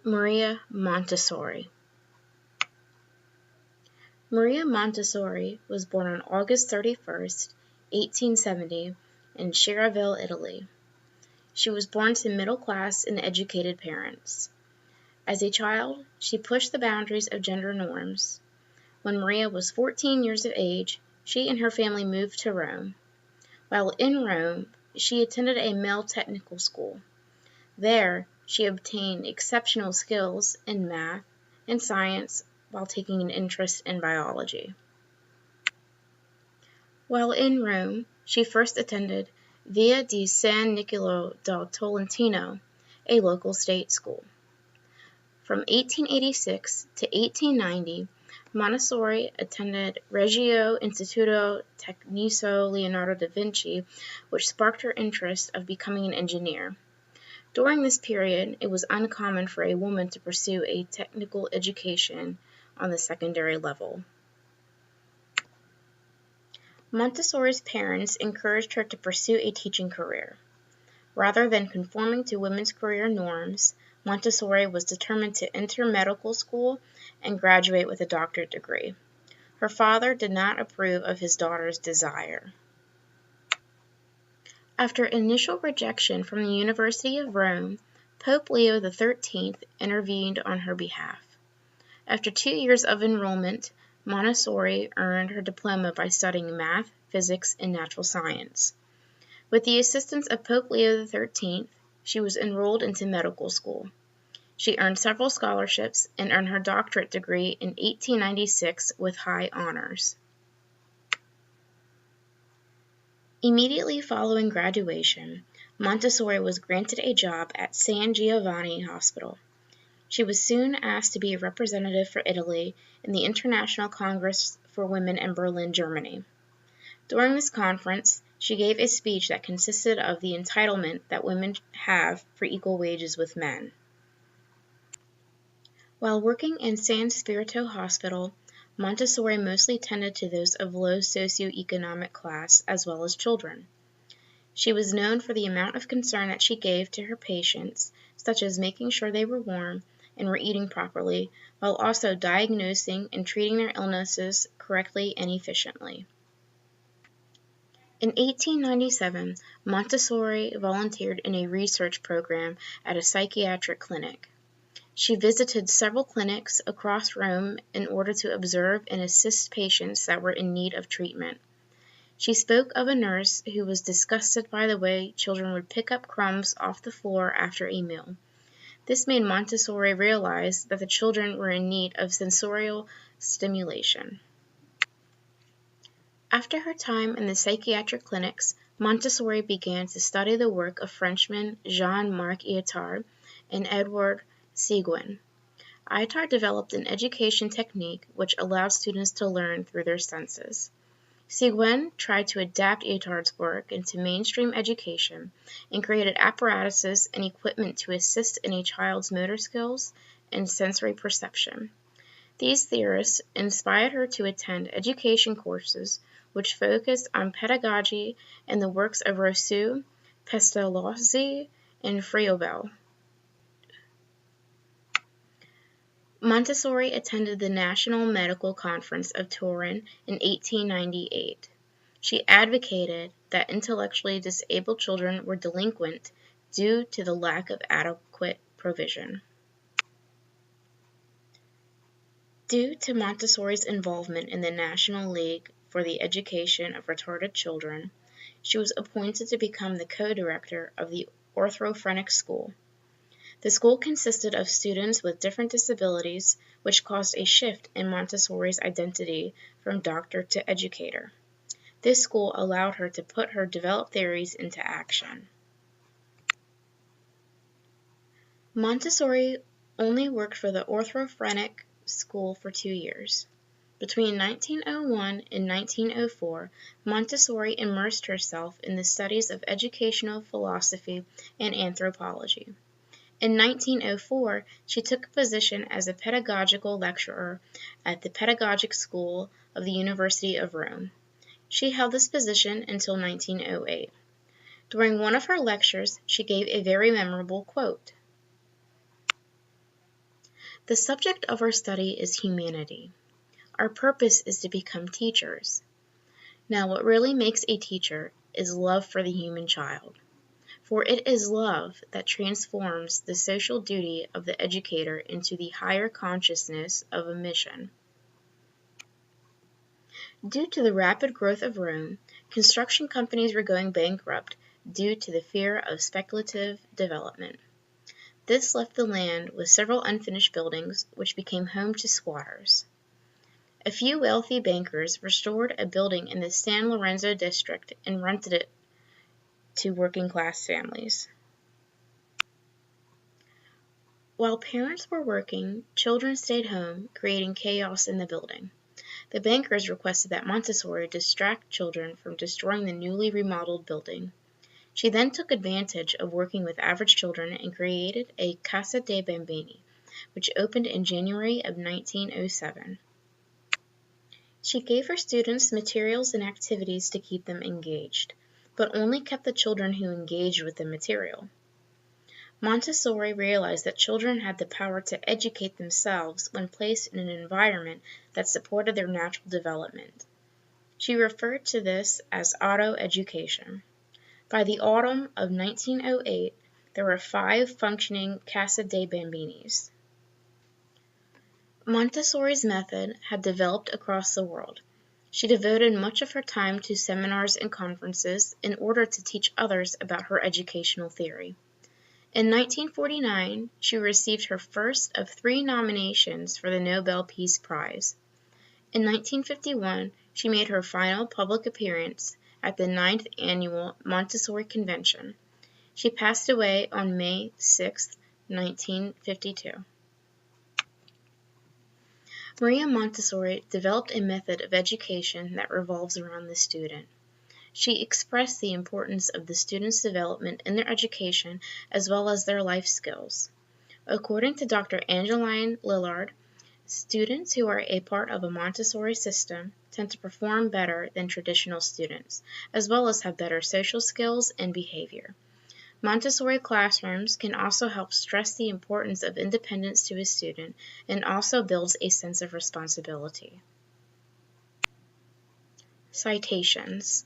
Maria Montessori. Maria Montessori was born on August 31st, 1870, in Chiaraville, Italy. She was born to middle-class and educated parents. As a child, she pushed the boundaries of gender norms. When Maria was 14 years of age, she and her family moved to Rome. While in Rome, she attended a male technical school. There, she obtained exceptional skills in math and science while taking an interest in biology. While in Rome, she first attended Via di San Niccolò del Tolentino, a local state school. From 1886 to 1890, Montessori attended Reggio Istituto Tecnico Leonardo da Vinci, which sparked her interest of becoming an engineer. During this period, it was uncommon for a woman to pursue a technical education on the secondary level. Montessori's parents encouraged her to pursue a teaching career. Rather than conforming to women's career norms, Montessori was determined to enter medical school and graduate with a doctorate degree. Her father did not approve of his daughter's desire. After initial rejection from the University of Rome, Pope Leo XIII intervened on her behalf. After 2 years of enrollment, Montessori earned her diploma by studying math, physics, and natural science. With the assistance of Pope Leo XIII, she was enrolled into medical school. She earned several scholarships and earned her doctorate degree in 1896 with high honors. Immediately following graduation, Montessori was granted a job at San Giovanni Hospital. She was soon asked to be a representative for Italy in the International Congress for Women in Berlin, Germany. During this conference, she gave a speech that consisted of the entitlement that women have for equal wages with men. While working in San Spirito Hospital, Montessori mostly tended to those of low socioeconomic class as well as children. She was known for the amount of concern that she gave to her patients, such as making sure they were warm and were eating properly, while also diagnosing and treating their illnesses correctly and efficiently. In 1897, Montessori volunteered in a research program at a psychiatric clinic. She visited several clinics across Rome in order to observe and assist patients that were in need of treatment. She spoke of a nurse who was disgusted by the way children would pick up crumbs off the floor after a meal. This made Montessori realize that the children were in need of sensorial stimulation. After her time in the psychiatric clinics, Montessori began to study the work of Frenchmen Jean-Marc Itard and Edward Seguin. Itard developed an education technique which allowed students to learn through their senses. Seguin tried to adapt Itard's work into mainstream education and created apparatuses and equipment to assist in a child's motor skills and sensory perception. These theorists inspired her to attend education courses which focused on pedagogy and the works of Rousseau, Pestalozzi, and Froebel. Montessori attended the National Medical Conference of Turin in 1898. She advocated that intellectually disabled children were delinquent due to the lack of adequate provision. Due to Montessori's involvement in the National League for the Education of Retarded Children, she was appointed to become the co-director of the Orthophrenic School. The school consisted of students with different disabilities, which caused a shift in Montessori's identity from doctor to educator. This school allowed her to put her developed theories into action. Montessori only worked for the Orthophrenic School for 2 years. Between 1901 and 1904, Montessori immersed herself in the studies of educational philosophy and anthropology. In 1904, she took a position as a pedagogical lecturer at the Pedagogic School of the University of Rome. She held this position until 1908. During one of her lectures, she gave a very memorable quote. The subject of our study is humanity. Our purpose is to become teachers. Now, what really makes a teacher is love for the human child. For it is love that transforms the social duty of the educator into the higher consciousness of a mission. Due to the rapid growth of Rome, construction companies were going bankrupt due to the fear of speculative development. This left the land with several unfinished buildings, which became home to squatters. A few wealthy bankers restored a building in the San Lorenzo district and rented it to working-class families. While parents were working, children stayed home, creating chaos in the building. The bankers requested that Montessori distract children from destroying the newly remodeled building. She then took advantage of working with average children and created a Casa dei Bambini, which opened in January of 1907. She gave her students materials and activities to keep them engaged, but only kept the children who engaged with the material. Montessori realized that children had the power to educate themselves when placed in an environment that supported their natural development. She referred to this as auto-education. By the autumn of 1908, there were 5 functioning Casa dei Bambinis. Montessori's method had developed across the world. She devoted much of her time to seminars and conferences in order to teach others about her educational theory. In 1949, she received her first of 3 nominations for the Nobel Peace Prize. In 1951, she made her final public appearance at the 9th Annual Montessori Convention. She passed away on May 6, 1952. Maria Montessori developed a method of education that revolves around the student. She expressed the importance of the student's development in their education as well as their life skills. According to Dr. Angeline Lillard, students who are a part of a Montessori system tend to perform better than traditional students, as well as have better social skills and behavior. Montessori classrooms can also help stress the importance of independence to a student and also builds a sense of responsibility. Citations.